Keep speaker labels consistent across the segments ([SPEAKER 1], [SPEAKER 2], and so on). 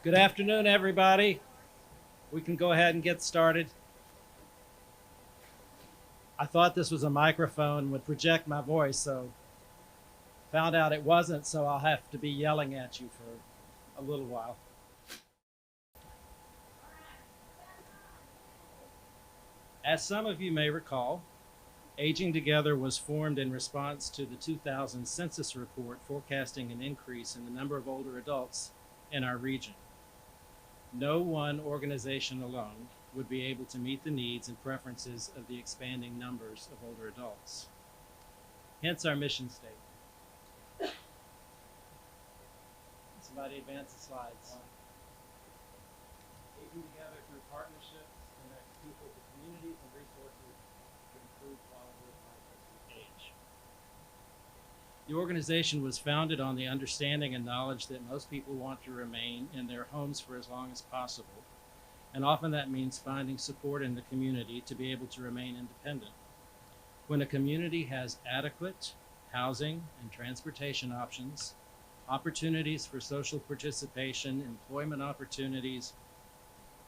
[SPEAKER 1] Good afternoon, everybody. We can go ahead and get started. I thought this was a microphone would project my voice, so found out it wasn't, so I'll have to be yelling at you for a little while. As some of you may recall, Aging Together was formed in response to the 2000 census report forecasting an increase in the number of older adults in our region. No one organization alone would be able to meet the needs and preferences of the expanding numbers of older adults. Hence our mission statement. Somebody advance the slides. Aging Together through partnerships connects people to communities and resources to improve quality of life as we age. The organization was founded on the understanding and knowledge that most people want to remain in their homes for as long as possible, and often that means finding support in the community to be able to remain independent. When a community has adequate housing and transportation options, opportunities for social participation, employment opportunities,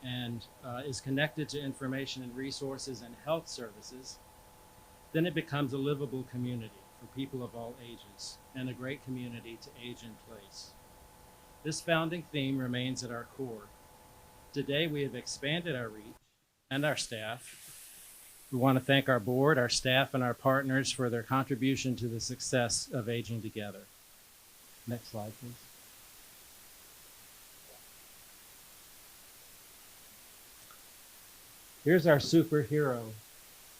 [SPEAKER 1] and is connected to information and resources and health services, then it becomes a livable community for people of all ages and a great community to age in place. This founding theme remains at our core. Today we have expanded our reach and our staff. We want to thank our board, our staff, and our partners for their contribution to the success of Aging Together. Next slide, please. Here's our superhero,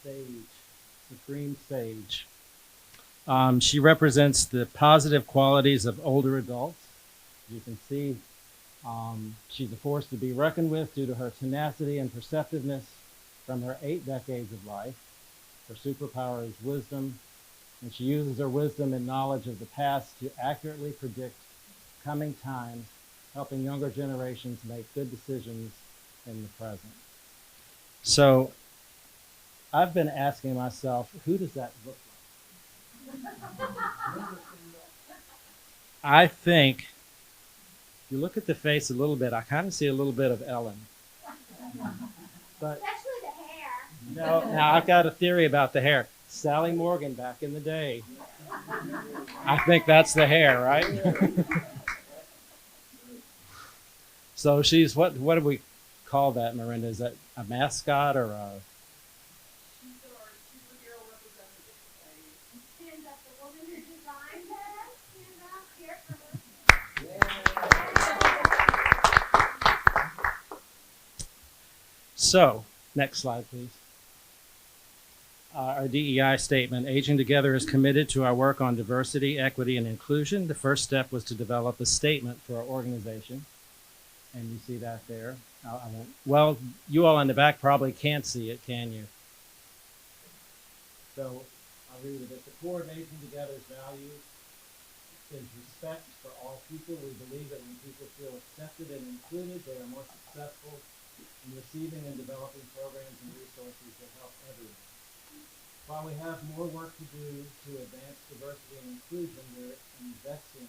[SPEAKER 1] Sage, Supreme Sage. She represents the positive qualities of older adults. You can see she's a force to be reckoned with due to her tenacity and perceptiveness from her 8 decades of life. Her superpower is wisdom, and she uses her wisdom and knowledge of the past to accurately predict coming times, helping younger generations make good decisions in the present. So I've been asking myself, who does that look like? I think, if you look at the face a little bit, I kind of see a little bit of Ellen. But
[SPEAKER 2] especially the hair.
[SPEAKER 1] now I've got a theory about the hair. Sally Morgan back in the day. I think that's the hair, right? So she's what do we call that, Miranda? Is that a mascot or a?
[SPEAKER 2] She's our superhero representative. Stand up, the woman who designed that. Stand up here for her.
[SPEAKER 1] So, next slide, please. Our DEI statement. Aging Together is committed to our work on diversity, equity, and inclusion. The first step was to develop a statement for our organization. And you see that there. Well, you all in the back probably can't see it, can you? So I'll read it. At the core of Aging Together's values is respect for all people. We believe that when people feel accepted and included, they are more successful in receiving and developing programs and resources that help everyone. While we have more work to do to advance diversity and inclusion, we're investing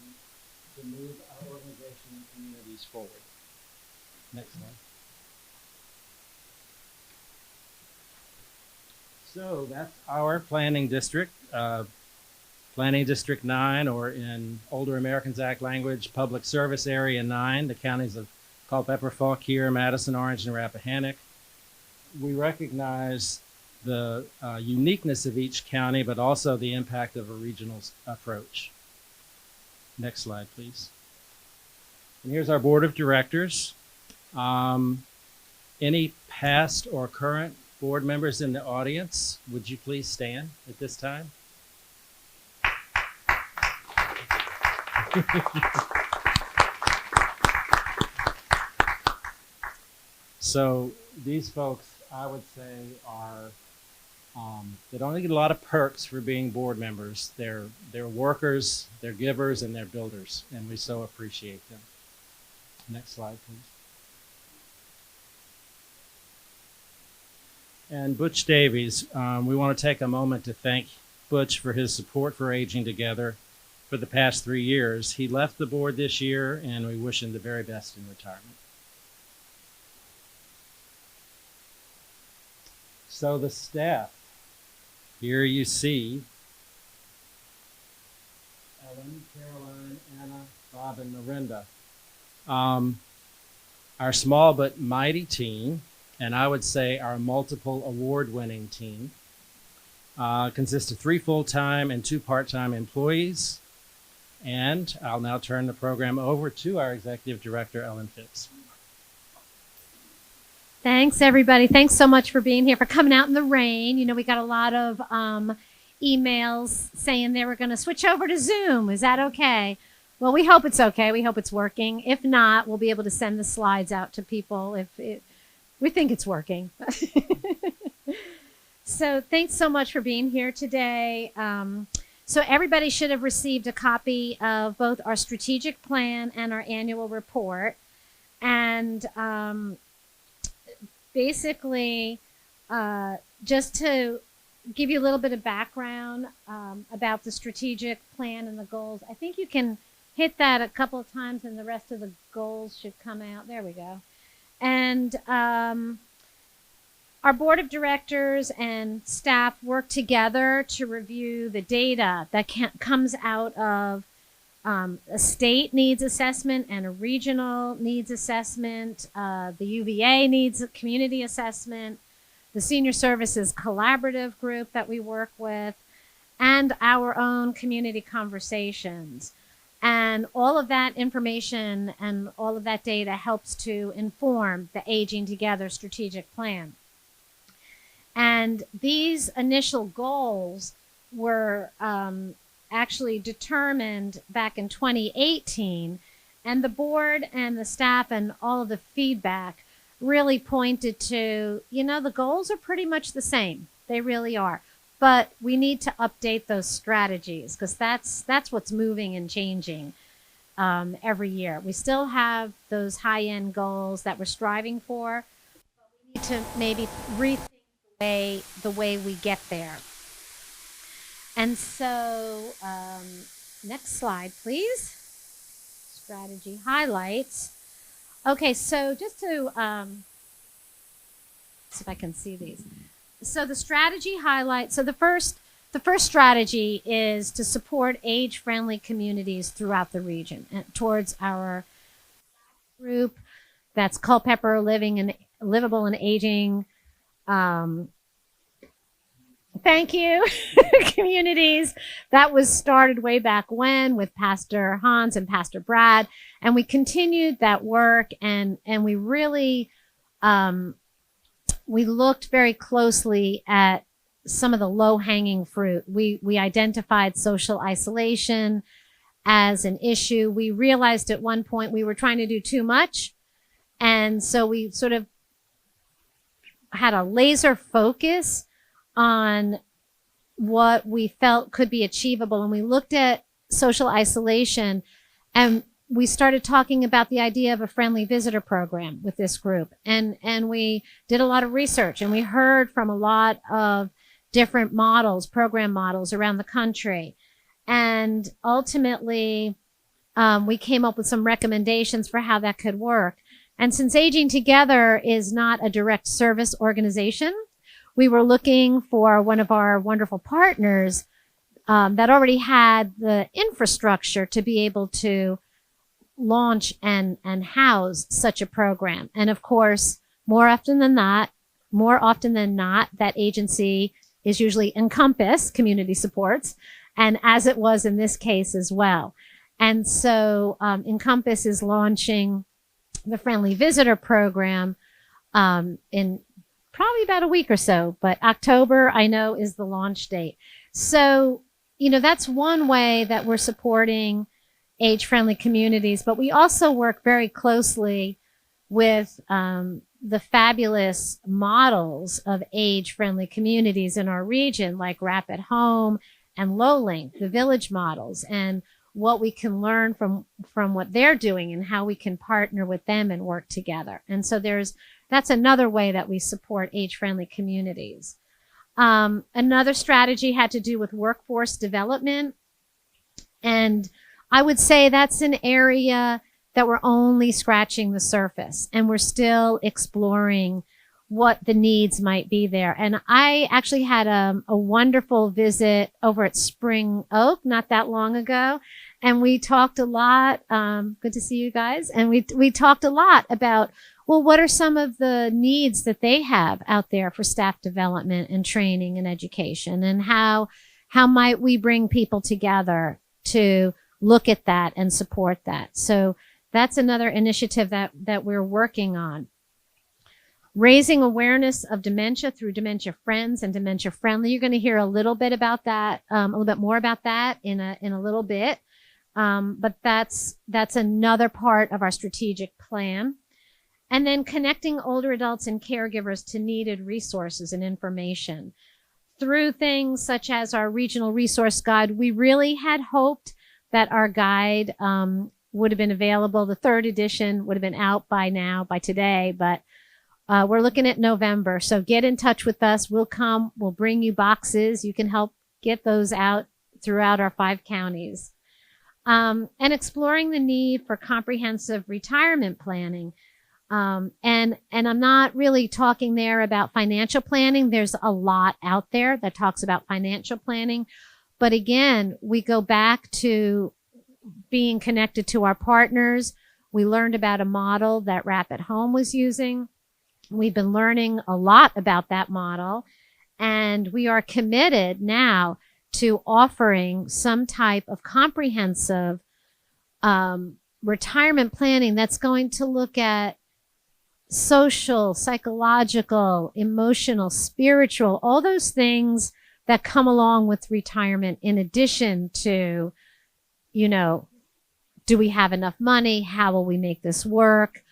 [SPEAKER 1] to move our organization and communities forward. Next slide. So that's our planning district, Planning District 9, or in Older Americans Act language, Public Service Area 9, the counties of Culpeper, Fauquier, Madison, Orange, and Rappahannock. We recognize the uniqueness of each county, but also the impact of a regional approach. Next slide, please. And here's our board of directors. Any past or current board members in the audience, would you please stand at this time? So these folks, I would say, are they don't get a lot of perks for being board members. They're workers, they're givers, and they're builders, and we so appreciate them. Next slide, please. And Butch Davies, we want to take a moment to thank Butch for his support for Aging Together. for the past 3 years. He left the board this year, and we wish him the very best in retirement. So the staff, here you see Ellen, Caroline, Anna, Bob, and Miranda. Our small but mighty team, and I would say our multiple award-winning team, consists of 3 full-time and 2 part-time employees. And I'll now turn the program over to our Executive Director, Ellen Phipps.
[SPEAKER 3] Thanks, everybody. Thanks so much for being here, for coming out in the rain. You know, we got a lot of emails saying they were going to switch over to Zoom. Is that okay? Well, we hope it's okay. We hope it's working. If not, we'll be able to send the slides out to people we think it's working. So thanks so much for being here today. So everybody should have received a copy of both our strategic plan and our annual report. And basically, just to give you a little bit of background about the strategic plan and the goals, I think you can hit that a couple of times and the rest of the goals should come out. There we go. And our board of directors and staff work together to review the data that comes out of a state needs assessment and a regional needs assessment, the UVA needs community assessment, the senior services collaborative group that we work with, and our own community conversations. And all of that information and all of that data helps to inform the Aging Together strategic plan. And these initial goals were actually determined back in 2018, and the board and the staff and all of the feedback really pointed to, you know, the goals are pretty much the same. They really are. But we need to update those strategies because that's what's moving and changing every year. We still have those high-end goals that we're striving for, but we need to maybe rethink the way we get there. And so, next slide, please. Strategy highlights. Okay, so just to see if I can see these. So the strategy highlights. So the first strategy is to support age-friendly communities throughout the region and towards our group. That's Culpeper Livable and Aging. Thank you. Communities. That was started way back when with Pastor Hans and Pastor Brad. And we continued that work and we really, we looked very closely at some of the low-hanging fruit. We identified social isolation as an issue. We realized at one point we were trying to do too much. And so we sort of had a laser focus on what we felt could be achievable. And we looked at social isolation and we started talking about the idea of a friendly visitor program with this group. And we did a lot of research and we heard from a lot of different models, program models around the country. And ultimately, we came up with some recommendations for how that could work. And since Aging Together is not a direct service organization, we were looking for one of our wonderful partners that already had the infrastructure to be able to launch and house such a program. And of course, more often than not, that agency is usually Encompass Community Supports, and as it was in this case as well. And so Encompass is launching the Friendly Visitor Program in probably about a week or so, but October, I know, is the launch date. So, you know, that's one way that we're supporting age-friendly communities, but we also work very closely with the fabulous models of age-friendly communities in our region, like Rapid Home and Lowlink, the village models, and what we can learn from what they're doing and how we can partner with them and work together. And so that's another way that we support age-friendly communities. Another strategy had to do with workforce development. And I would say that's an area that we're only scratching the surface, and we're still exploring what the needs might be there. And I actually had a wonderful visit over at Spring Oak not that long ago. And we talked a lot. Good to see you guys. And we talked a lot about, well, what are some of the needs that they have out there for staff development and training and education, and how might we bring people together to look at that and support that. So that's another initiative that we're working on. Raising awareness of dementia through Dementia Friends and Dementia Friendly. You're going to hear a little bit about that, a little bit more about that in a little bit. But that's another part of our strategic plan. And then connecting older adults and caregivers to needed resources and information. Through things such as our regional resource guide, we really had hoped that our guide would have been available. The third edition would have been out by now, by today, but we're looking at November. So get in touch with us. We'll bring you boxes. You can help get those out throughout our 5 counties. And exploring the need for comprehensive retirement planning. And I'm not really talking there about financial planning. There's a lot out there that talks about financial planning. But again, we go back to being connected to our partners. We learned about a model that Rapid Home was using. We've been learning a lot about that model, and we are committed now to offering some type of comprehensive retirement planning that's going to look at social, psychological, emotional, spiritual, all those things that come along with retirement, in addition to, do we have enough money? How will we make this work?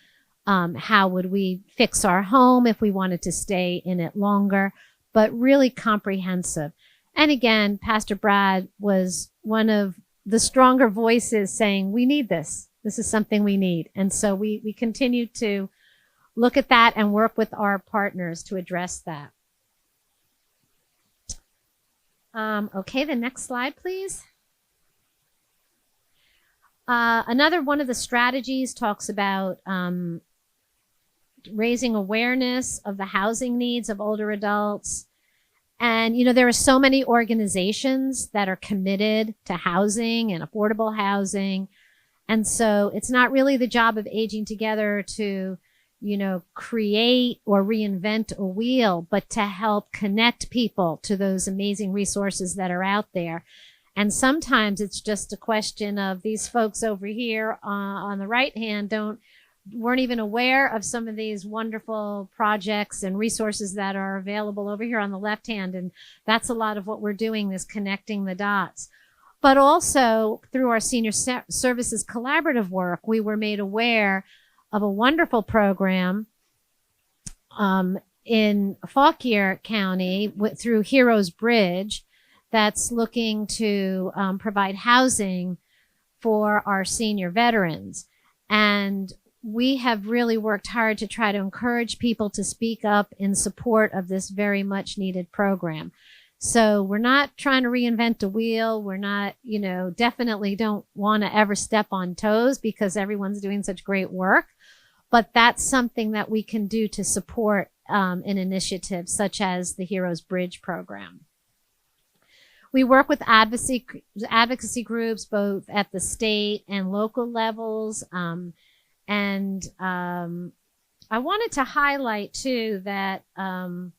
[SPEAKER 3] How would we fix our home if we wanted to stay in it longer? But really comprehensive. And again, Pastor Brad was one of the stronger voices saying, we need this. This is something we need. And so we continue to look at that and work with our partners to address that. Okay, the next slide, please. Another one of the strategies talks about raising awareness of the housing needs of older adults. And, there are so many organizations that are committed to housing and affordable housing. And so it's not really the job of Aging Together to, create or reinvent a wheel, but to help connect people to those amazing resources that are out there. And sometimes it's just a question of these folks over here on the right hand weren't even aware of some of these wonderful projects and resources that are available over here on the left hand. And that's a lot of what we're doing, is connecting the dots. But also through our senior services collaborative work, we were made aware of a wonderful program in Fauquier County through Heroes Bridge that's looking to provide housing for our senior veterans. And we have really worked hard to try to encourage people to speak up in support of this very much needed program. So we're not trying to reinvent the wheel. We're not, definitely don't want to ever step on toes because everyone's doing such great work. But that's something that we can do to support an initiative such as the Heroes Bridge program. We work with advocacy groups both at the state and local levels. And I wanted to highlight, too, that I'm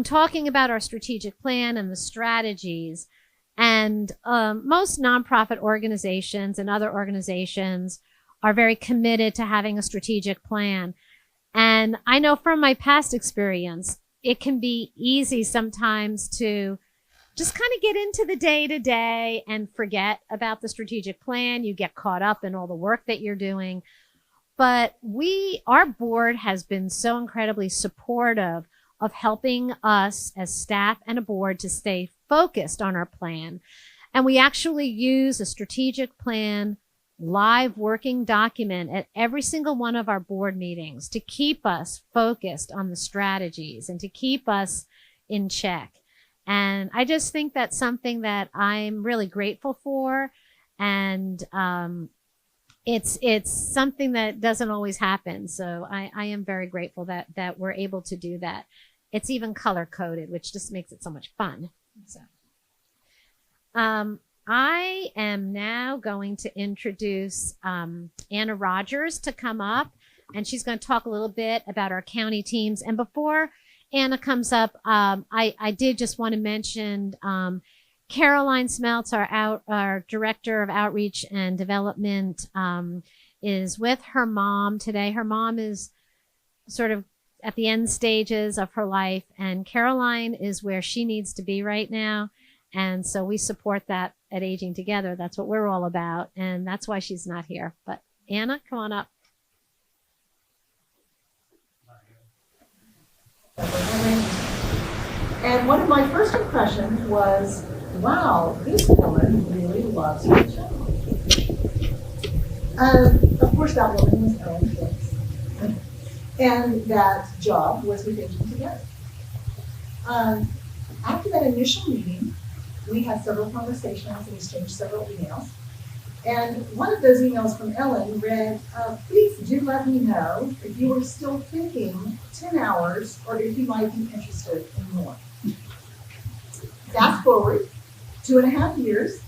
[SPEAKER 3] talking about our strategic plan and the strategies. And most nonprofit organizations and other organizations are very committed to having a strategic plan. And I know from my past experience, it can be easy sometimes to just kind of get into the day-to-day and forget about the strategic plan. You get caught up in all the work that you're doing. But our board has been so incredibly supportive of helping us as staff and a board to stay focused on our plan. And we actually use a strategic plan live working document at every single one of our board meetings to keep us focused on the strategies and to keep us in check. And I just think that's something that I'm really grateful for. And it's something that doesn't always happen. So I am very grateful that we're able to do that. It's even color coded, which just makes it so much fun. So I am now going to introduce Anna Rogers to come up, and she's going to talk a little bit about our county teams. And before Anna comes up, I did just want to mention Caroline Smeltz, our director of outreach and development, is with her mom today. Her mom is sort of at the end stages of her life, and Caroline is where she needs to be right now. And so we support that at Aging Together. That's what we're all about, and that's why she's not here. But Anna, come on up.
[SPEAKER 4] And one of my first impressions was, wow, this woman really loves her job. Of course, that woman was Ellen Hicks. And that job was with Aging Together. After that initial meeting, we had several conversations and exchanged several emails. And one of those emails from Ellen read, please do let me know if you are still thinking 10 hours or if you might be interested in more. Fast forward 2.5 years,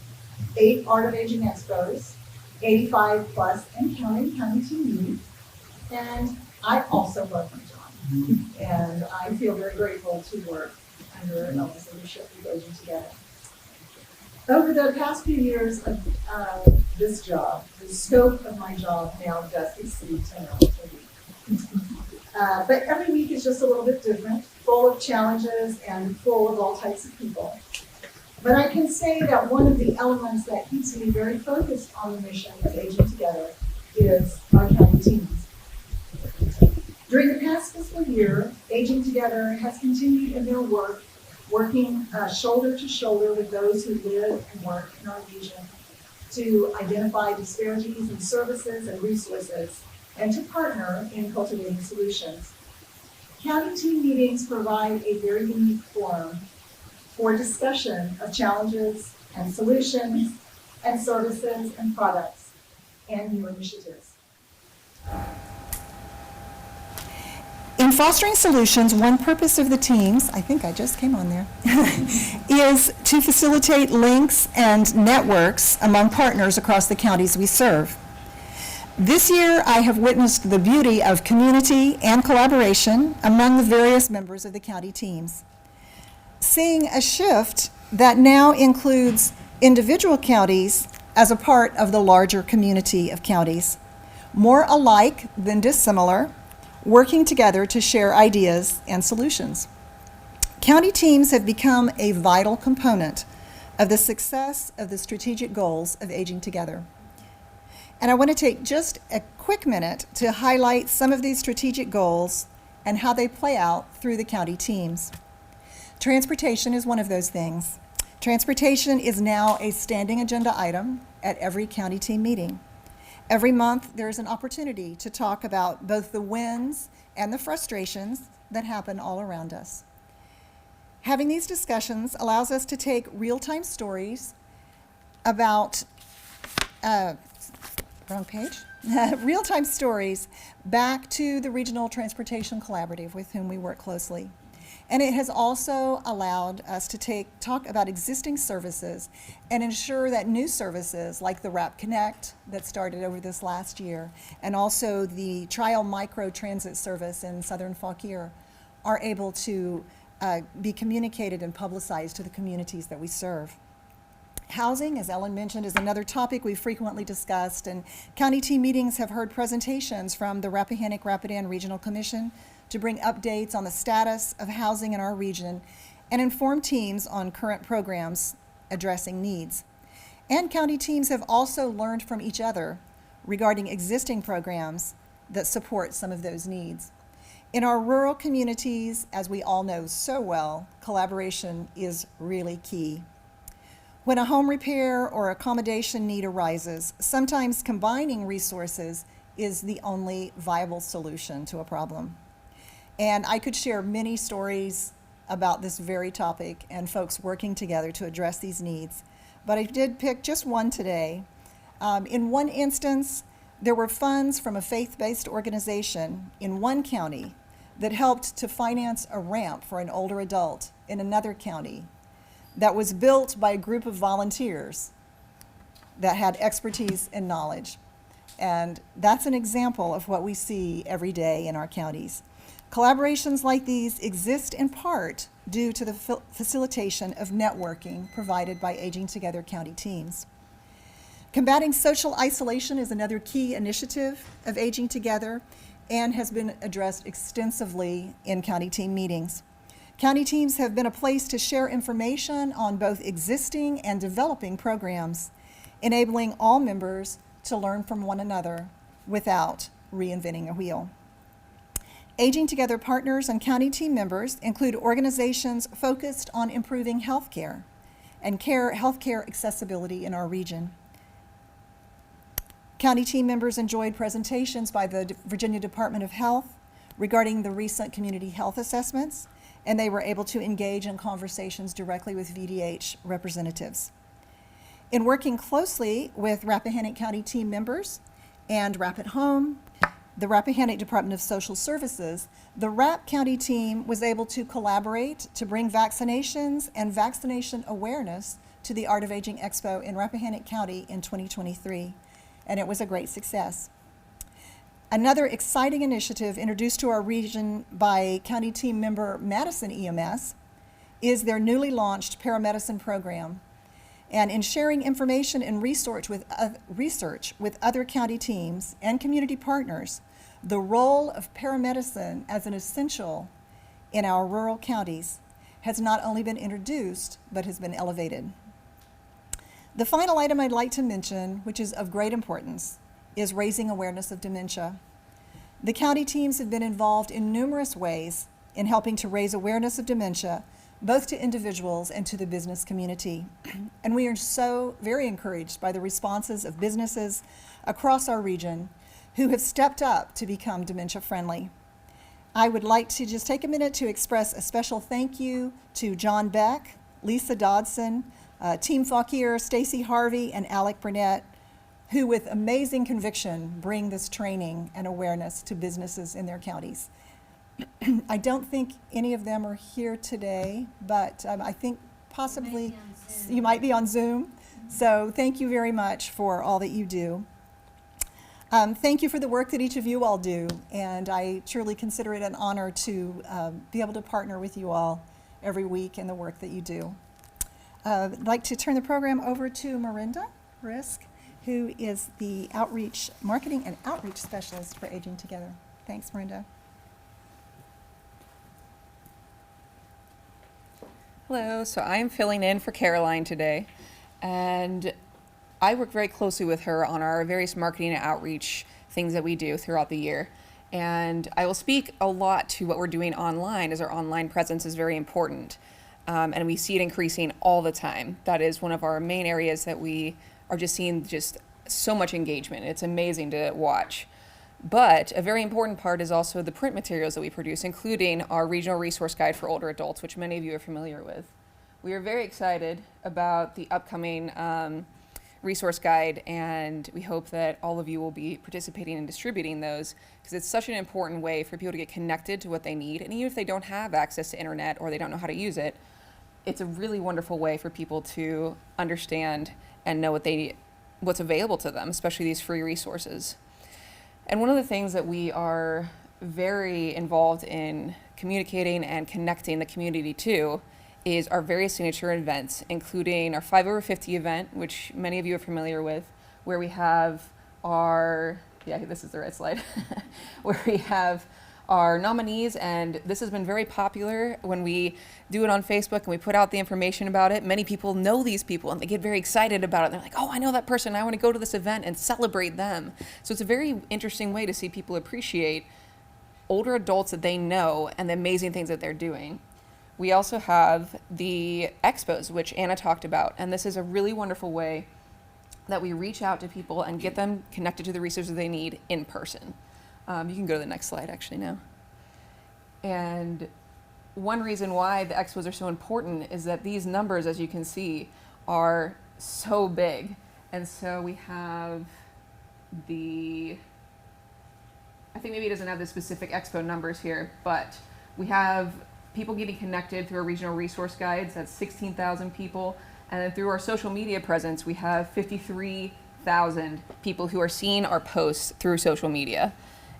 [SPEAKER 4] 8 Art of Aging Expos, 85 plus and counting county team meetings, and I also love my job. And I feel very grateful to work under Ellen's leadership with Aging Together. Over the past few years of this job, the scope of my job now does exceed 10 hours a week. But every week is just a little bit different, full of challenges and full of all types of people. But I can say that one of the elements that keeps me very focused on the mission of Aging Together is our county teams. During the past fiscal year, Aging Together has continued in their work, working shoulder to shoulder with those who live and work in our region to identify disparities in services and resources and to partner in cultivating solutions. County team meetings provide a very unique forum for discussion of challenges and solutions and services and products and new initiatives.
[SPEAKER 5] In fostering solutions, one purpose of the teams, I think I just came on there, is to facilitate links and networks among partners across the counties we serve. This year, I have witnessed the beauty of community and collaboration among the various members of the county teams. Seeing a shift that now includes individual counties as a part of the larger community of counties, more alike than dissimilar, working together to share ideas and solutions. County teams have become a vital component of the success of the strategic goals of Aging Together. And I want to take just a quick minute to highlight some of these strategic goals and how they play out through the county teams. Transportation is one of those things. Transportation is now a standing agenda item at every county team meeting. Every month, there's an opportunity to talk about both the wins and the frustrations that happen all around us. Having these discussions allows us to take real-time stories about, wrong page, real-time stories back to the Regional Transportation Collaborative with whom we work closely. And it has also allowed us to talk about existing services and ensure that new services like the RAP Connect that started over this last year and also the trial micro transit service in Southern Fauquier are able to be communicated and publicized to the communities that we serve. Housing, as Ellen mentioned, is another topic we've frequently discussed, and county team meetings have heard presentations from the Rappahannock-Rapidan Regional Commission to bring updates on the status of housing in our region and inform teams on current programs addressing needs. And county teams have also learned from each other regarding existing programs that support some of those needs. In our rural communities, as we all know so well, collaboration is really key. When a home repair or accommodation need arises, sometimes combining resources is the only viable solution to a problem. And I could share many stories about this very topic and folks working together to address these needs. But I did pick just one today. In one instance, there were funds from a faith-based organization in one county that helped to finance a ramp for an older adult in another county that was built by a group of volunteers that had expertise and knowledge. And that's an example of what we see every day in our counties. Collaborations like these exist in part due to the facilitation of networking provided by Aging Together county teams. Combating social isolation is another key initiative of Aging Together and has been addressed extensively in county team meetings. County teams have been a place to share information on both existing and developing programs, enabling all members to learn from one another without reinventing a wheel. Aging Together partners and county team members include organizations focused on improving healthcare and healthcare accessibility in our region. County team members enjoyed presentations by the Virginia Department of Health regarding the recent community health assessments, and they were able to engage in conversations directly with VDH representatives. In working closely with Rappahannock County team members and Rapid Home, the Rappahannock Department of Social Services, the Rapp County team was able to collaborate to bring vaccinations and vaccination awareness to the Art of Aging Expo in Rappahannock County in 2023, and it was a great success. Another exciting initiative introduced to our region by county team member Madison EMS is their newly launched paramedicine program. And in sharing information and research with other county teams and community partners, the role of paramedicine as an essential in our rural counties has not only been introduced, but has been elevated. The final item I'd like to mention, which is of great importance, is raising awareness of dementia. The county teams have been involved in numerous ways in helping to raise awareness of dementia, both to individuals and to the business community. And we are so very encouraged by the responses of businesses across our region who have stepped up to become dementia friendly. I would like to just take a minute to express a special thank you to John Beck, Lisa Dodson, Team Fauquier, Stacy Harvey, and Alec Burnett, who with amazing conviction bring this training and awareness to businesses in their counties. I don't think any of them are here today, but I think possibly you might be on Zoom. So thank you very much for all that you do. Thank you for the work that each of you all do, and I truly consider it an honor to be able to partner with you all every week in the work that you do. I'd like to turn the program over to Miranda Risk, who is the marketing and outreach specialist for Aging Together. Thanks, Miranda.
[SPEAKER 6] Hello, so I'm filling in for Caroline today, and I work very closely with her on our various marketing and outreach things that we do throughout the year. And I will speak a lot to what we're doing online, as our online presence is very important. And we see it increasing all the time. That is one of our main areas that we are just seeing just so much engagement. It's amazing to watch. But a very important part is also the print materials that we produce, including our regional resource guide for older adults, which many of you are familiar with. We are very excited about the upcoming resource guide, and we hope that all of you will be participating in distributing those, because it's such an important way for people to get connected to what they need. And even if they don't have access to internet or they don't know how to use it, it's a really wonderful way for people to understand and know what's available to them, especially these free resources. And one of the things that we are very involved in communicating and connecting the community to is our various signature events, including our 5 over 50 event, which many of you are familiar with, where we have our, this is the right slide, where we have our nominees, and this has been very popular when we do it on Facebook and we put out the information about it. Many people know these people and they get very excited about it. They're like, oh, I know that person. I want to go to this event and celebrate them. So it's a very interesting way to see people appreciate older adults that they know and the amazing things that they're doing. We also have the expos, which Anna talked about, and this is a really wonderful way that we reach out to people and get them connected to the resources they need in person. You can go to the next slide actually now. And one reason why the expos are so important is that these numbers, as you can see, are so big. And so we have I think maybe it doesn't have the specific expo numbers here, but we have people getting connected through our regional resource guides, that's 16,000 people. And then through our social media presence, we have 53,000 people who are seeing our posts through social media.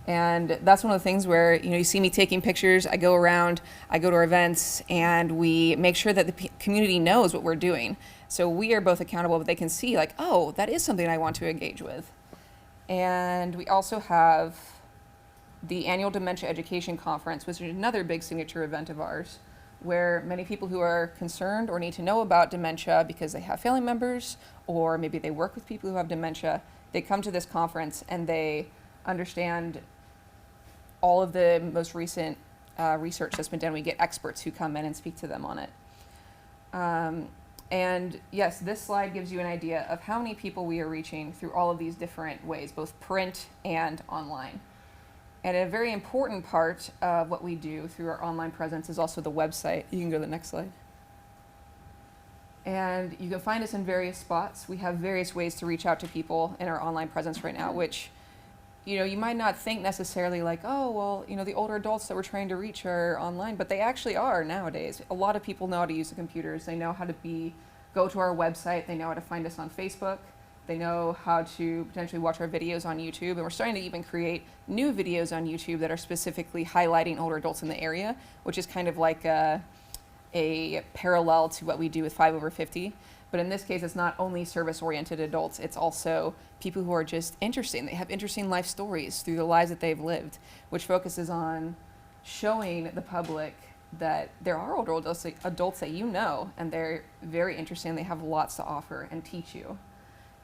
[SPEAKER 6] And that's one of the things where, you see me taking pictures, I go around, I go to our events, and we make sure that the community knows what we're doing. So we are both accountable, but they can see like, oh, that is something I want to engage with. And we also have the annual Dementia Education Conference, which is another big signature event of ours, where many people who are concerned or need to know about dementia because they have family members, or maybe they work with people who have dementia, they come to this conference and they understand all of the most recent research that's been done. We get experts who come in and speak to them on it. And yes, this slide gives you an idea of how many people we are reaching through all of these different ways, both print and online. And a very important part of what we do through our online presence is also the website. You can go to the next slide. And you can find us in various spots. We have various ways to reach out to people in our online presence right now, which you might not think necessarily like, oh, well, the older adults that we're trying to reach are online, but they actually are nowadays. A lot of people know how to use the computers. They know how to go to our website. They know how to find us on Facebook. They know how to potentially watch our videos on YouTube. And we're starting to even create new videos on YouTube that are specifically highlighting older adults in the area, which is kind of like a parallel to what we do with 5 over 50. But in this case, it's not only service-oriented adults, it's also people who are just interesting. They have interesting life stories through the lives that they've lived, which focuses on showing the public that there are older adults that and they're very interesting. They have lots to offer and teach you.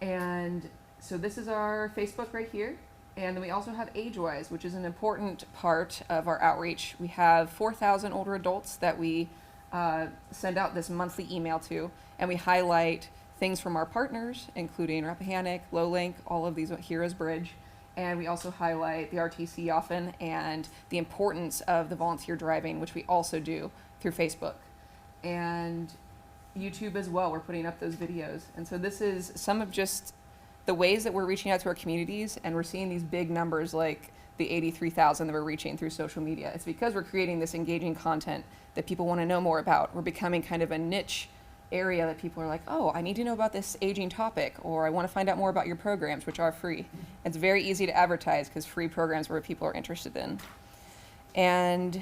[SPEAKER 6] And so this is our Facebook right here. And then we also have AgeWise, which is an important part of our outreach. We have 4,000 older adults that we send out this monthly email to, and we highlight things from our partners, including Rappahannock, Lowlink, all of these Heroes Bridge. And we also highlight the RTC often and the importance of the volunteer driving, which we also do through Facebook. And YouTube as well, we're putting up those videos. And so this is some of just the ways that we're reaching out to our communities, and we're seeing these big numbers like the 83,000 that we're reaching through social media. It's because we're creating this engaging content that people want to know more about. We're becoming kind of a niche area that people are like, oh, I need to know about this aging topic, or I want to find out more about your programs, which are free. It's very easy to advertise because free programs are what people are interested in. And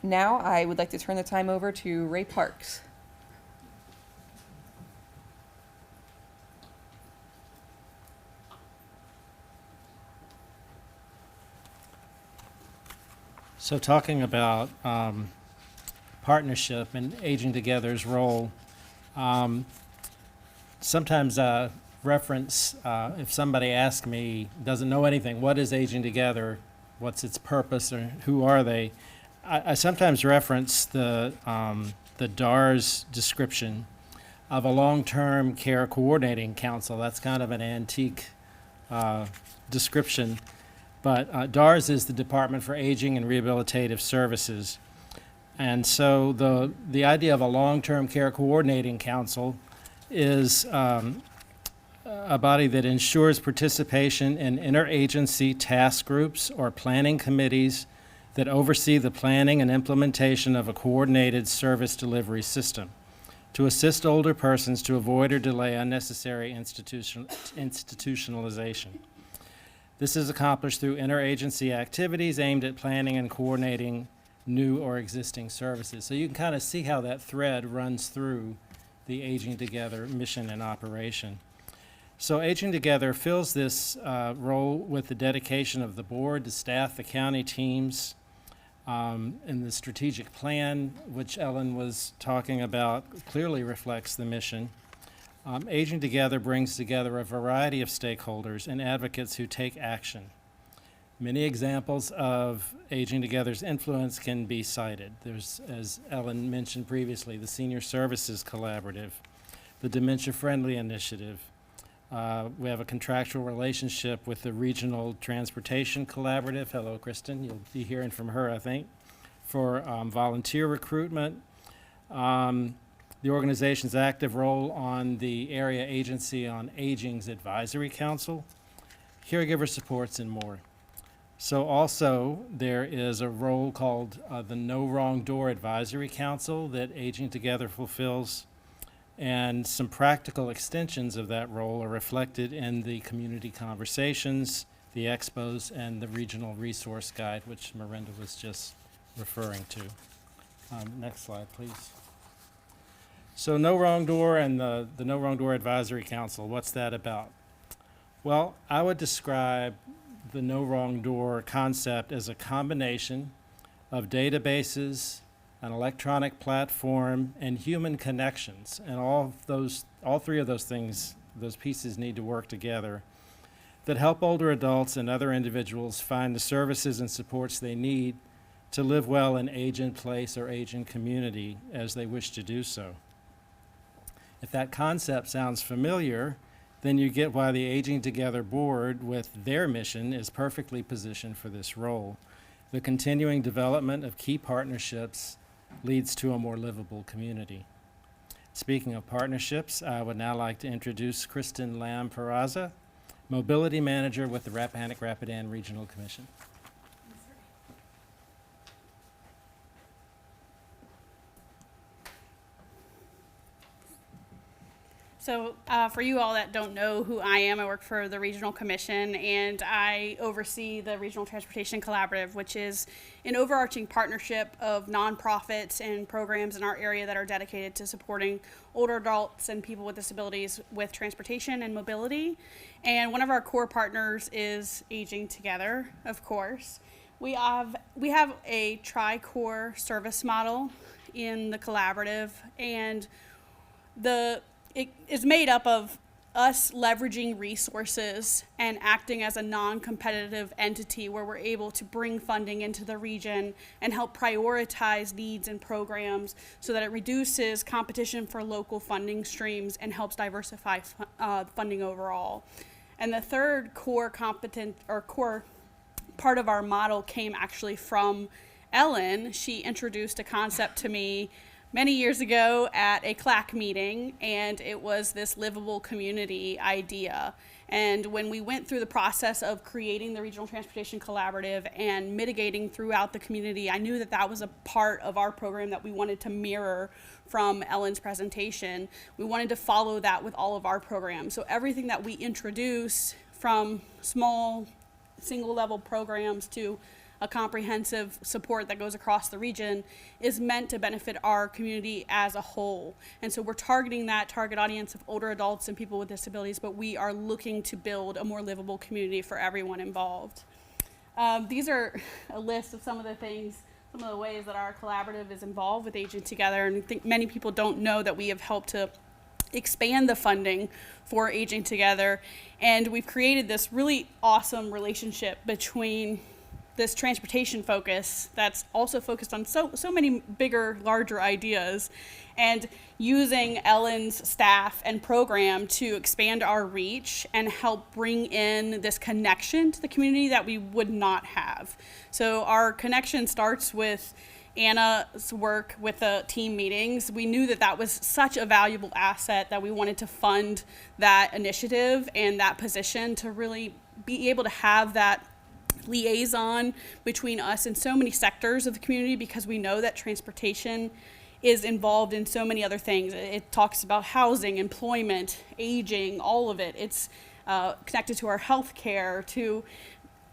[SPEAKER 6] now I would like to turn the time over to Ray Parks.
[SPEAKER 1] So talking about partnership and Aging Together's role, sometimes I reference, if somebody asks me, doesn't know anything, what is Aging Together, what's its purpose, or who are they, I sometimes reference the DAR's description of a long-term care coordinating council. That's kind of an antique description. But DARS is the Department for Aging and Rehabilitative Services. And so the idea of a long-term care coordinating council is a body that ensures participation in interagency task groups or planning committees that oversee the planning and implementation of a coordinated service delivery system to assist older persons to avoid or delay unnecessary institutionalization. This is accomplished through interagency activities aimed at planning and coordinating new or existing services. So you can kind of see how that thread runs through the Aging Together mission and operation. So Aging Together fills this role with the dedication of the board, the staff, the county teams, and the strategic plan, which Ellen was talking about, clearly reflects the mission. Aging Together brings together a variety of stakeholders and advocates who take action. Many examples of Aging Together's influence can be cited. There's, as Ellen mentioned previously, the Senior Services Collaborative, the Dementia Friendly Initiative. We have a contractual relationship with the Regional Transportation Collaborative. Hello, Kristen. You'll be hearing from her, I think. for volunteer recruitment, the organization's active role on the Area Agency on Aging's Advisory Council, caregiver supports, and more. So also, there is a role called the No Wrong Door Advisory Council that Aging Together fulfills, and some practical extensions of that role are reflected in the community conversations, the expos, and the regional resource guide, which Miranda was just referring to. Next slide, please. So No Wrong Door and the No Wrong Door Advisory Council, what's that about? Well, I would describe the No Wrong Door concept as a combination of databases, an electronic platform, and human connections. And all three of those things, those pieces need to work together that help older adults and other individuals find the services and supports they need to live well in age-in place or age-in community as they wish to do so. If that concept sounds familiar, then you get why the Aging Together board, with their mission, is perfectly positioned for this role. The continuing development of key partnerships leads to a more livable community. Speaking of partnerships, I would now like to introduce Kristen Lamb-Peraza, Mobility Manager with the Rappahannock-Rapidan Regional Commission.
[SPEAKER 7] So for you all that don't know who I am, I work for the Regional Commission, and I oversee the Regional Transportation Collaborative, which is an overarching partnership of nonprofits and programs in our area that are dedicated to supporting older adults and people with disabilities with transportation and mobility. And one of our core partners is Aging Together, of course. We have a tri-core service model in the collaborative, and it is made up of us leveraging resources and acting as a non-competitive entity where we're able to bring funding into the region and help prioritize needs and programs so that it reduces competition for local funding streams and helps diversify funding overall. And the third core part of our model came actually from Ellen. She introduced a concept to me many years ago at a CLAC meeting, and it was this livable community idea. And when we went through the process of creating the Regional Transportation Collaborative and mitigating throughout the community, I knew that that was a part of our program that we wanted to mirror from Ellen's presentation. We wanted to follow that with all of our programs. So everything that we introduce, from small single level programs to a comprehensive support that goes across the region, is meant to benefit our community as a whole. And so we're targeting that target audience of older adults and people with disabilities, but we are looking to build a more livable community for everyone involved. These are a list of some of the ways that our collaborative is involved with Aging Together, and I think many people don't know that we have helped to expand the funding for Aging Together, and we've created this really awesome relationship between this transportation focus that's also focused on so many bigger, larger ideas, and using Ellen's staff and program to expand our reach and help bring in this connection to the community that we would not have. So our connection starts with Anna's work with the team meetings. We knew that that was such a valuable asset that we wanted to fund that initiative and that position to really be able to have that liaison between us and so many sectors of the community, because we know that transportation is involved in so many other things. It talks about housing, employment, aging, all of it. It's connected to our health care, to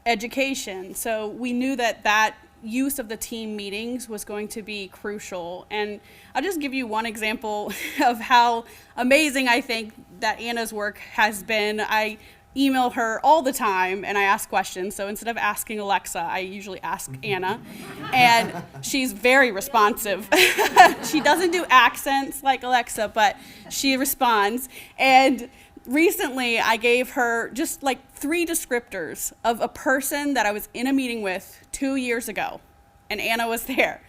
[SPEAKER 7] education. So we knew that that use of the team meetings was going to be crucial. And I'll just give you one example of how amazing I think that Anna's work has been. I email her all the time and I ask questions. So instead of asking Alexa, I usually ask Anna, and she's very responsive. She doesn't do accents like Alexa, but she responds. And recently I gave her just like 3 descriptors of a person that I was in a meeting with 2 years ago, and Anna was there.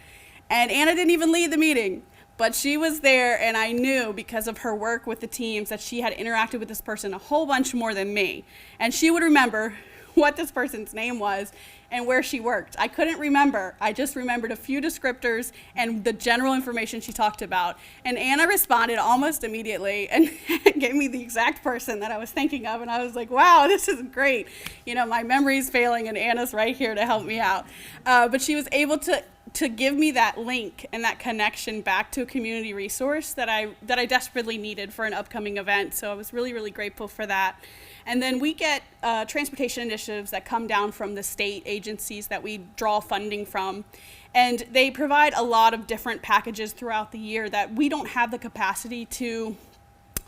[SPEAKER 7] And Anna didn't even lead the meeting, but she was there, and I knew because of her work with the teams that she had interacted with this person a whole bunch more than me. And she would remember what this person's name was and where she worked. I couldn't remember. I just remembered a few descriptors and the general information she talked about. And Anna responded almost immediately and gave me the exact person that I was thinking of. And I was like, wow, this is great. You know, my memory's failing and Anna's right here to help me out. But she was able to give me that link and that connection back to a community resource that I desperately needed for an upcoming event. So I was really, really grateful for that. And then we get transportation initiatives that come down from the state agencies that we draw funding from. And they provide a lot of different packages throughout the year that we don't have the capacity to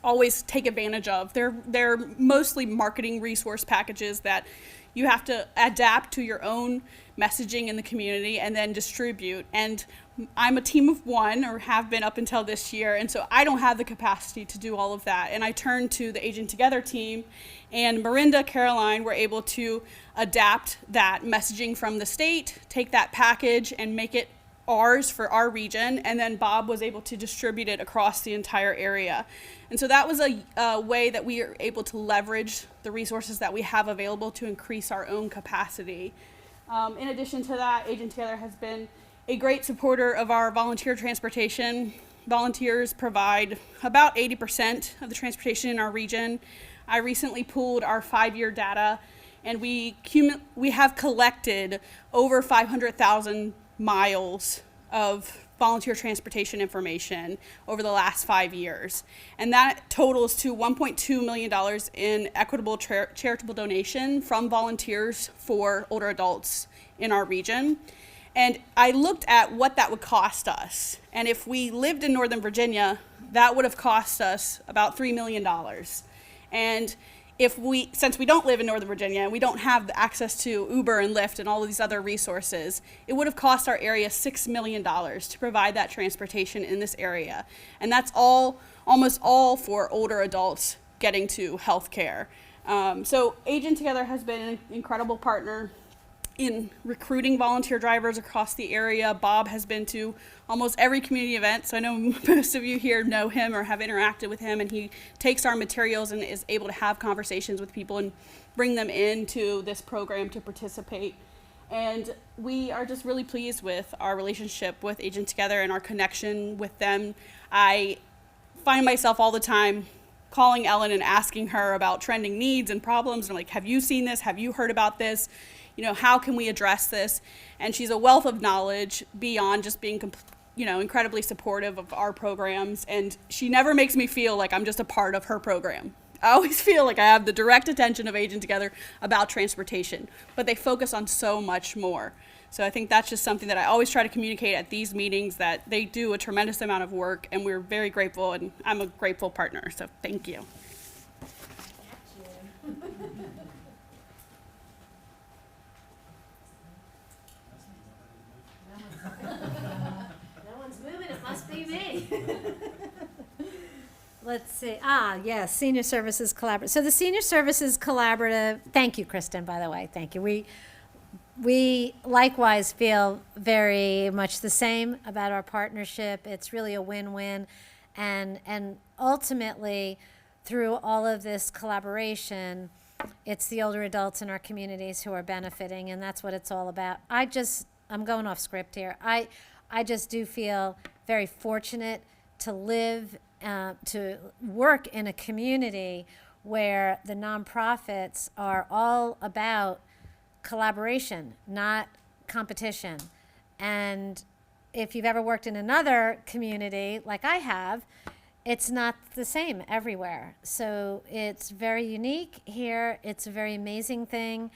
[SPEAKER 7] always take advantage of. They're mostly marketing resource packages that you have to adapt to your own messaging in the community and then distribute. And I'm a team of one, or have been up until this year, and so I don't have the capacity to do all of that. And I turned to the AgingTogether team, and Miranda, Caroline were able to adapt that messaging from the state, take that package and make it ours for our region, and then Bob was able to distribute it across the entire area. And so that was a way that we are able to leverage the resources that we have available to increase our own capacity. In addition to that, AgingTogether has been a great supporter of our volunteer transportation. Volunteers provide about 80% of the transportation in our region. I recently pulled our 5-year data, and we have collected over 500,000 miles of volunteer transportation information over the last 5 years. And that totals to $1.2 million in equitable charitable donation from volunteers for older adults in our region. And I looked at what that would cost us. And if we lived in Northern Virginia, that would have cost us about $3 million. And since we don't live in Northern Virginia and we don't have the access to Uber and Lyft and all of these other resources, it would have cost our area $6 million to provide that transportation in this area. And that's almost all for older adults getting to health care. So AgingTogether has been an incredible partner in recruiting volunteer drivers across the area. Bob has been to almost every community event, so I know most of you here know him or have interacted with him, and he takes our materials and is able to have conversations with people and bring them into this program to participate. And we are just really pleased with our relationship with AgingTogether and our connection with them. I find myself all the time calling Ellen and asking her about trending needs and problems. And I'm like, have you seen this? Have you heard about this? You know, how can we address this? And she's a wealth of knowledge beyond just being, incredibly supportive of our programs. And she never makes me feel like I'm just a part of her program. I always feel like I have the direct attention of AgingTogether about transportation, but they focus on so much more. So I think that's just something that I always try to communicate at these meetings, that they do a tremendous amount of work, and we're very grateful, and I'm a grateful partner. So thank you.
[SPEAKER 3] No one's moving, it must be me. Let's see. Yes, Senior Services Collaborative. So the Senior Services Collaborative, thank you, Kristen, by the way. Thank you. We likewise feel very much the same about our partnership. It's really a win-win. And ultimately, through all of this collaboration, it's the older adults in our communities who are benefiting, and that's what it's all about. I'm going off script here. I just do feel very fortunate to live, to work in a community where the nonprofits are all about collaboration, not competition. And if you've ever worked in another community like I have, it's not the same everywhere. So it's very unique here. It's a very amazing thing.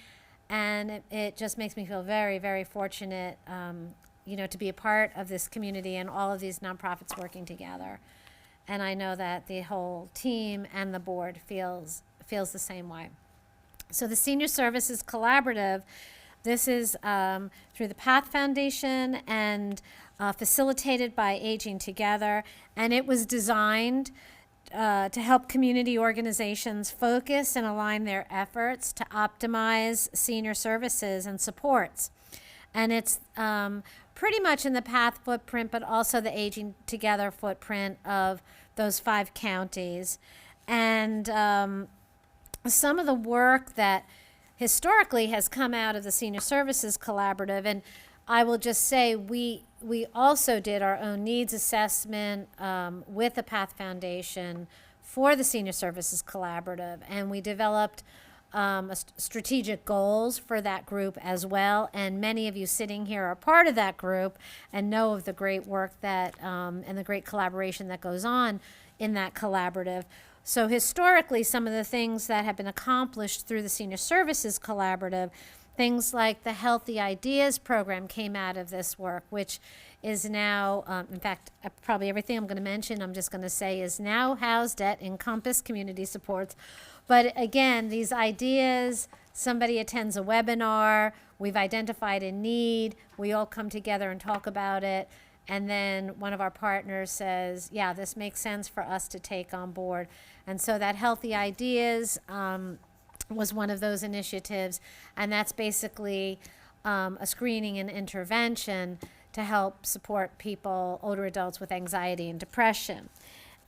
[SPEAKER 3] And it just makes me feel very, very fortunate, to be a part of this community and all of these nonprofits working together. And I know that the whole team and the board feels the same way. So the Senior Services Collaborative, this is through the Path Foundation and facilitated by AgingTogether, and it was designed to help community organizations focus and align their efforts to optimize senior services and supports. And it's pretty much in the Path footprint, but also the AgingTogether footprint of those 5 counties. And some of the work that historically has come out of the Senior Services Collaborative. And I will just say we also did our own needs assessment with the Path Foundation for the Senior Services Collaborative, and we developed strategic goals for that group as well. And many of you sitting here are part of that group and know of the great work that and the great collaboration that goes on in that collaborative. So historically, some of the things that have been accomplished through the Senior Services Collaborative, things like the Healthy Ideas program came out of this work, which is now, in fact, probably everything I'm going to mention, I'm just going to say is now housed at Encompass Community Supports. But again, these ideas, somebody attends a webinar, we've identified a need, we all come together and talk about it, and then one of our partners says, yeah, this makes sense for us to take on board. And so that Healthy Ideas was one of those initiatives, and that's basically a screening and intervention to help support people, older adults with anxiety and depression.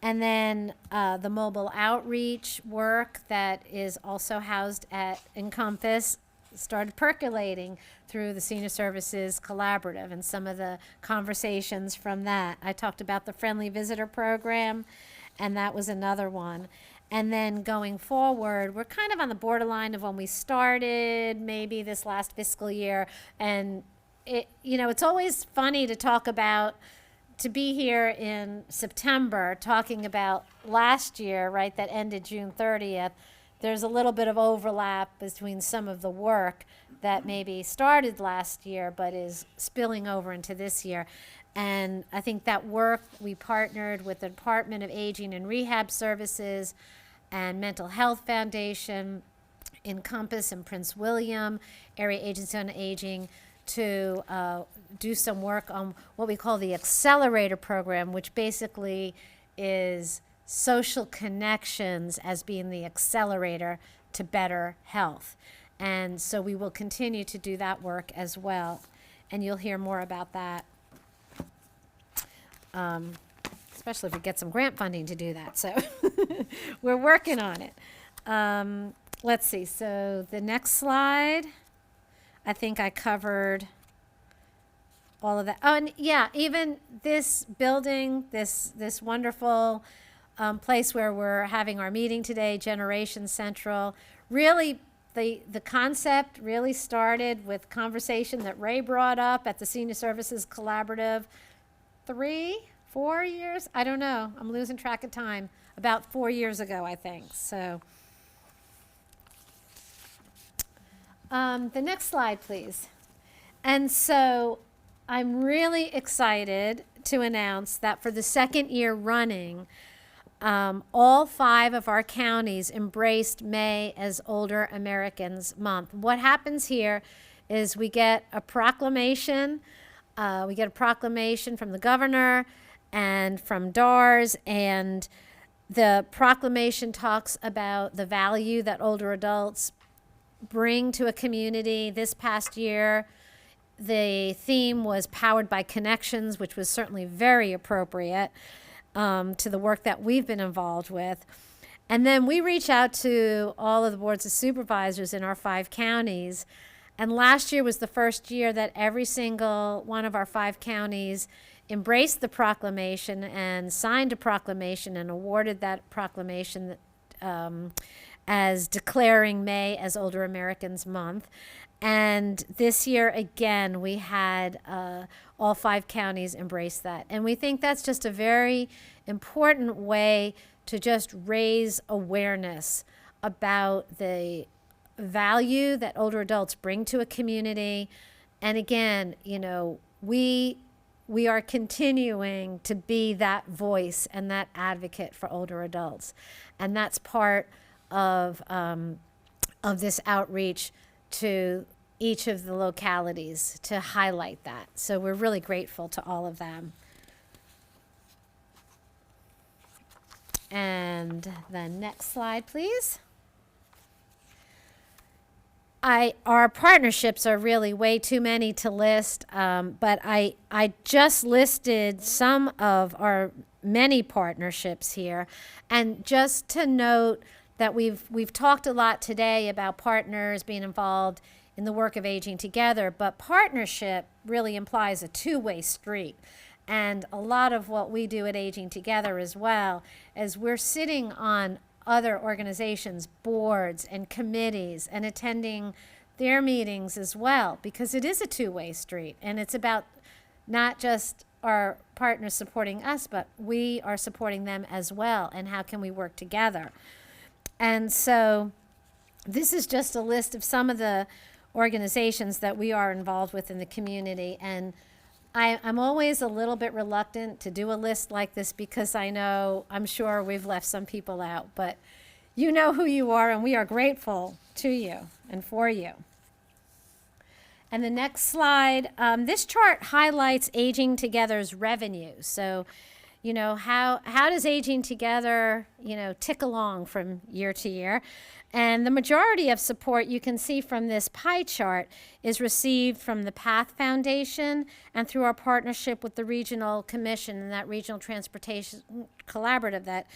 [SPEAKER 3] And then the mobile outreach work that is also housed at Encompass started percolating through the Senior Services Collaborative and some of the conversations from that. I talked about the Friendly Visitor Program, and that was another one. And then going forward, we're kind of on the borderline of when we started, maybe this last fiscal year. And it's always funny to talk about, to be here in September talking about last year, right, that ended June 30th. There's a little bit of overlap between some of the work that maybe started last year but is spilling over into this year. And I think that work, we partnered with the Department of Aging and Rehab Services and Mental Health Foundation, Encompass and Prince William Area Agency on Aging, to do some work on what we call the Accelerator Program, which basically is social connections as being the accelerator to better health. And so we will continue to do that work as well. And you'll hear more about that, especially if we get some grant funding to do that. So we're working on it. Let's see. So the next slide, I think I covered all of that. Oh, and yeah, even this building, this wonderful place where we're having our meeting today, Generation Central, really the concept really started with conversation that Ray brought up at the Senior Services Collaborative 3-4 years, I don't know, I'm losing track of time, about 4 years ago, I think. So the next slide, please. And so I'm really excited to announce that for the second year running, all 5 of our counties embraced May as Older Americans Month. What happens here is we get a proclamation. We get a proclamation from the governor and from DARS, and the proclamation talks about the value that older adults bring to a community. This past year, the theme was Powered by Connections, which was certainly very appropriate to the work that we've been involved with. And then we reach out to all of the boards of supervisors in our 5 counties. And last year was the first year that every single one of our 5 counties embraced the proclamation and signed a proclamation and awarded that proclamation as declaring May as Older Americans Month. And this year, again, we had all 5 counties embrace that. And we think that's just a very important way to just raise awareness about the value that older adults bring to a community. And again, we are continuing to be that voice and that advocate for older adults. And that's part of this outreach to each of the localities to highlight that. So we're really grateful to all of them. And the next slide, please. Our partnerships are really way too many to list, but I just listed some of our many partnerships here. And just to note that we've talked a lot today about partners being involved in the work of Aging Together, but partnership really implies a two-way street. And a lot of what we do at Aging Together as well is we're sitting on other organizations, boards and committees, and attending their meetings as well, because it is a two-way street, and it's about not just our partners supporting us, but we are supporting them as well, and how can we work together. And so this is just a list of some of the organizations that we are involved with in the community. And I'm always a little bit reluctant to do a list like this because I'm sure we've left some people out, but you know who you are, and we are grateful to you and for you. And the next slide, this chart highlights Aging Together's revenue. So, how does Aging Together, tick along from year to year? And the majority of support you can see from this pie chart is received from the PATH Foundation and through our partnership with the Regional Commission and that Regional Transportation Collaborative that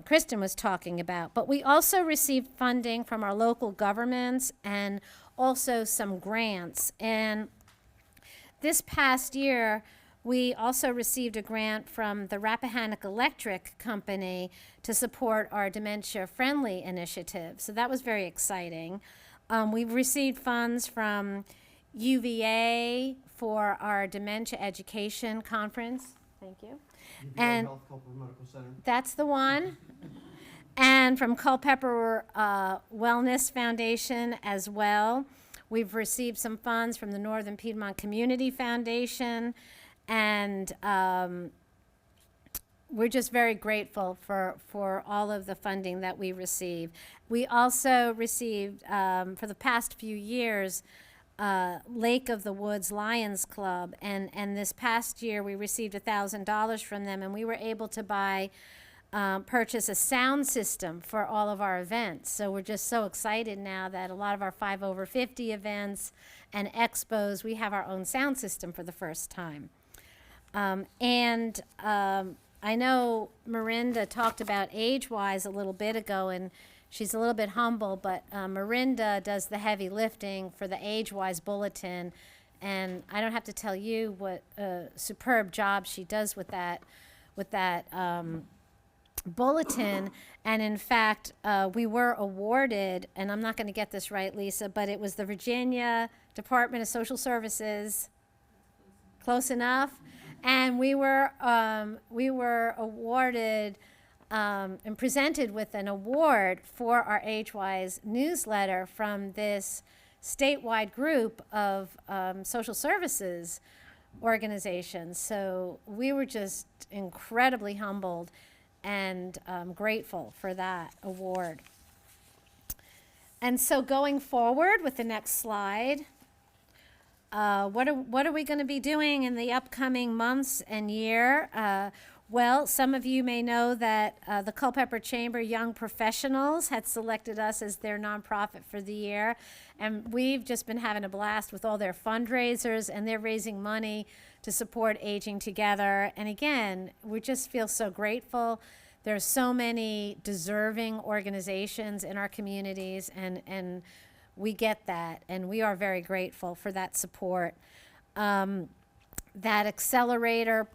[SPEAKER 3] Kristen was talking about. But we also received funding from our local governments and also some grants. And this past year, we also received a grant from the Rappahannock Electric Company to support our dementia-friendly initiative. So that was very exciting. We've received funds from UVA for our dementia education conference. Thank you. And
[SPEAKER 8] Health Culpeper Medical Center.
[SPEAKER 3] that's the one. And from Culpeper Wellness Foundation as well. We've received some funds from the Northern Piedmont Community Foundation. And we're just very grateful for all of the funding that we receive. We also received, for the past few years, Lake of the Woods Lions Club. And this past year, we received $1,000 from them, and we were able to purchase a sound system for all of our events. So we're just so excited now that a lot of our 5 over 50 events and expos, we have our own sound system for the first time. I know Miranda talked about AgeWise a little bit ago, and she's a little bit humble, but Miranda does the heavy lifting for the AgeWise Bulletin, and I don't have to tell you what a superb job she does with that bulletin. And in fact, we were awarded, and I'm not going to get this right, Lisa, but it was the Virginia Department of Social Services. Close enough. And we were awarded and presented with an award for our AgeWise newsletter from this statewide group of social services organizations. So we were just incredibly humbled and grateful for that award. And so going forward with the next slide, what are we going to be doing in the upcoming months and year? Well, some of you may know that the Culpeper Chamber Young Professionals had selected us as their nonprofit for the year, and we've just been having a blast with all their fundraisers, and they're raising money to support Aging Together. And again, we just feel so grateful. There's so many deserving organizations in our communities, and we get that, and we are very grateful for that support. That accelerator,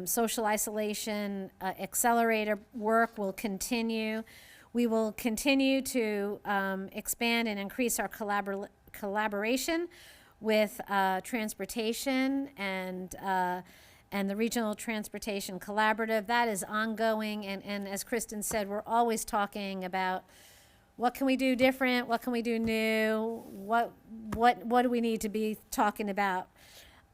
[SPEAKER 3] social isolation accelerator work will continue. We will continue to expand and increase our collaboration with transportation and the Regional Transportation Collaborative. That is ongoing, and as Kristen said, we're always talking about what can we do different? What can we do new? What do we need to be talking about?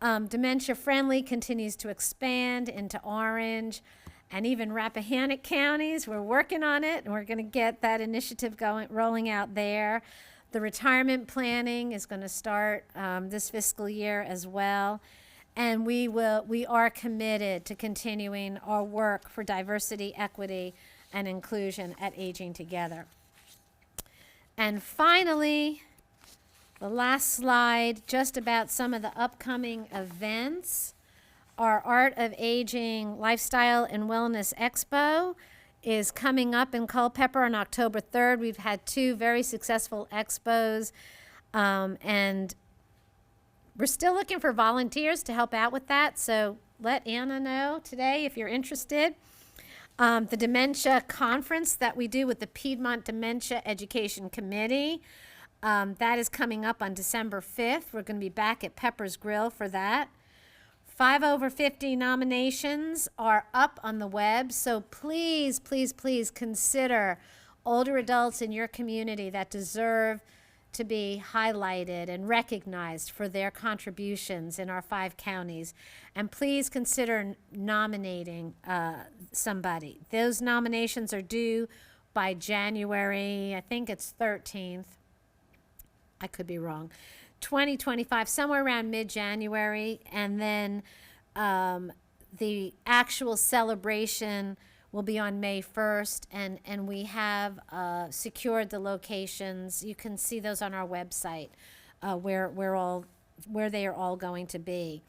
[SPEAKER 3] Dementia Friendly continues to expand into Orange and even Rappahannock counties. We're working on it, and we're going to get that initiative rolling out there. The retirement planning is going to start this fiscal year as well. And we are committed to continuing our work for diversity, equity, and inclusion at Aging Together. And finally, the last slide, just about some of the upcoming events. Our Art of Aging Lifestyle and Wellness Expo is coming up in Culpeper on October 3rd. We've had 2 very successful expos, and we're still looking for volunteers to help out with that. So let Anna know today if you're interested. The dementia conference that we do with the Piedmont Dementia Education Committee, that is coming up on December 5th. We're going to be back at Pepper's Grill for that. 5 over 50 nominations are up on the web, so please, please, please consider older adults in your community that deserve to be highlighted and recognized for their contributions in our 5 counties. And please consider nominating somebody. Those nominations are due by January, I think it's 13th. I could be wrong. 2025, somewhere around mid-January, and then the actual celebration will be on May 1st, and we have secured the locations. You can see those on our website, where they are all going to be.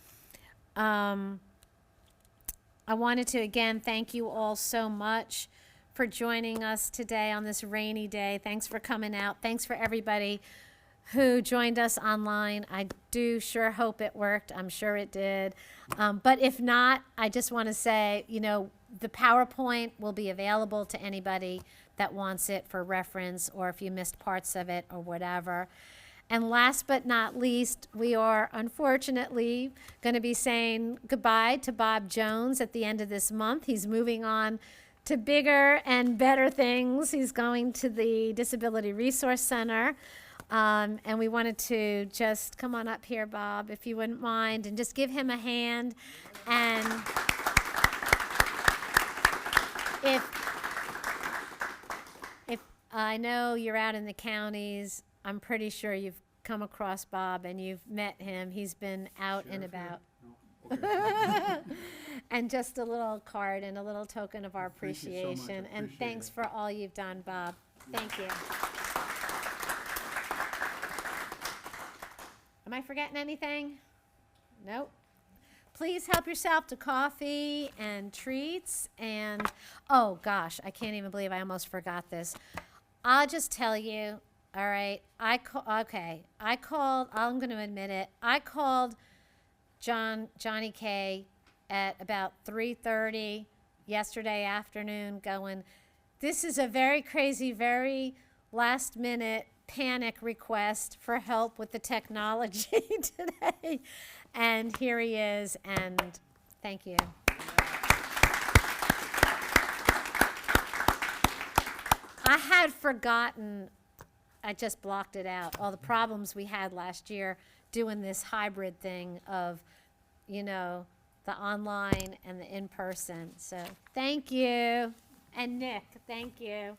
[SPEAKER 3] I wanted to again thank you all so much for joining us today on this rainy day. Thanks for coming out. Thanks for everybody who joined us online. I do sure hope it worked. I'm sure it did. But if not, I just want to say, you know, the PowerPoint will be available to anybody that wants it for reference, or if you missed parts of it or whatever. And last but not least, we are unfortunately going to be saying goodbye to Bob Jones at the end of this month. He's moving on to bigger and better things. He's going to the Disability Resource Center. And we wanted to just come on up here, Bob, if you wouldn't mind, and just give him a hand. And if I know you're out in the counties, I'm pretty sure you've come across Bob and you've met him. He's been out and about. And just a little card and a little token of our appreciation. And thanks for all you've done, Bob. Thank you. Am I forgetting anything? Nope. Please help yourself to coffee and treats. And, oh gosh, I can't even believe I almost forgot this. I'll just tell you, all right, I'm going to admit it. I called Johnny K at about 3:30 yesterday afternoon going, this is a very crazy, very last minute panic request for help with the technology today. And here he is, and thank you. I had forgotten, I just blocked it out, all the problems we had last year doing this hybrid thing of, you know, the online and the in-person. So thank you. And Nick, thank you.